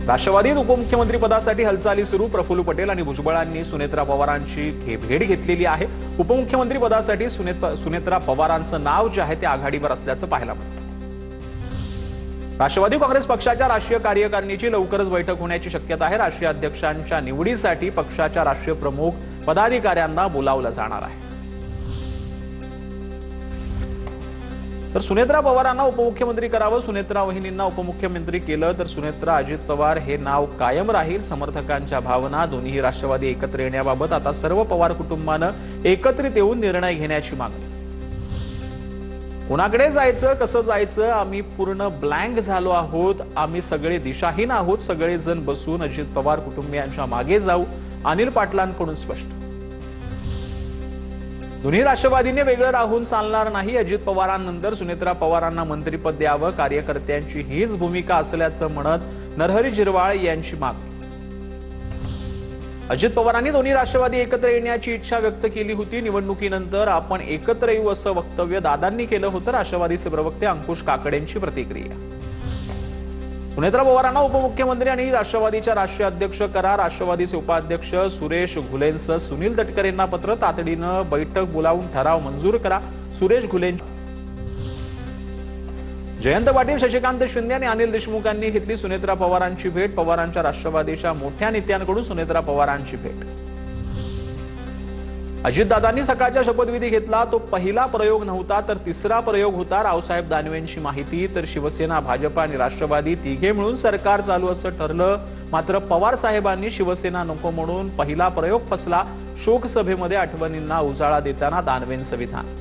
राष्ट्रवादीत उपमुख्यमंत्री पदासाठी हालचाली सुरू। प्रफुल्ल पटेल आणि भुजबळांनी सुनेत्रा पवारांची भेट घेतलेली आहे। उपमुख्यमंत्री पदासाठी सुनेत्रा पवारांचं नाव जे आहे ते आघाडीवर असल्याचं पाहायला मिळतं। राष्ट्रवादी काँग्रेस पक्षाच्या राष्ट्रीय कार्यकारिणीची लवकरच बैठक होण्याची शक्यता आहे। राष्ट्रीय अध्यक्षांच्या निवडीसाठी पक्षाच्या राष्ट्रीय प्रमुख पदाधिकाऱ्यांना बोलावलं जाणार आहे। तर सुनेत्रा पवारांना उपमुख्यमंत्री करावं, सुनेत्रा वहिनींना उपमुख्यमंत्री केलं तर सुनेत्रा अजित पवार हे नाव कायम राहील। समर्थकांच्या भावना दोन्ही राष्ट्रवादी एकत्र येण्याबाबत आता सर्व पवार कुटुंबानं एकत्रित येऊन निर्णय घेण्याची मागणी। कोणाकडे जायचं, कसं जायचं, आम्ही पूर्ण ब्लँक झालो आहोत। आम्ही सगळे दिशाहीन आहोत। सगळेजण बसून अजित पवार कुटुंबियांच्या मागे जाऊ, अनिल पाटलांकडून स्पष्ट। दोन्ही राष्ट्रवादीने वेगळं राहून चालणार नाही। अजित पवारांनंतर सुनेत्रा पवारांना मंत्रिपद द्यावं, कार्यकर्त्यांची हीच भूमिका असल्याचं म्हणत नरहरी झिरवाळ यांची मागणी। अजित पवारांनी दोन्ही राष्ट्रवादी एकत्र येण्याची इच्छा व्यक्त केली होती। निवडणुकीनंतर आपण एकत्र येऊ असं वक्तव्य दादांनी केलं होतं। राष्ट्रवादीचे प्रवक्ते अंकुश काकडेंची प्रतिक्रिया। सुनेत्रा पवारांना उपमुख्यमंत्री आणि राष्ट्रवादीच्या राष्ट्रीय अध्यक्ष करा। राष्ट्रवादीचे उपाध्यक्ष सुरेश घुलेंचं सुनील तटकरेंना पत्र। तातडीनं बैठक बोलावून ठराव मंजूर करा। सुरेश घुलें, जयंत पाटील, शशिकांत शिंदे आणि अनिल देशमुखांनी घेतली सुनेत्रा पवारांची भेट। पवारांच्या राष्ट्रवादीच्या मोठ्या नेत्यांकडून सुनेत्रा पवारांची भेट। अजितदादांनी सकाळच्या शपथविधी घेतला। तो पहिला प्रयोग नव्हता तर तिसरा प्रयोग होता। रावसाहेब दानवेंची माहिती। तर शिवसेना, भाजप आणि राष्ट्रवादी तिघे मिळून सरकार चालू असं ठरलं। मात्र पवार साहेबांनी शिवसेना नको म्हणून पहिला प्रयोग फसला। शोकसभेमध्ये आठवणींना उजाळा देताना दानवेंचं विधान।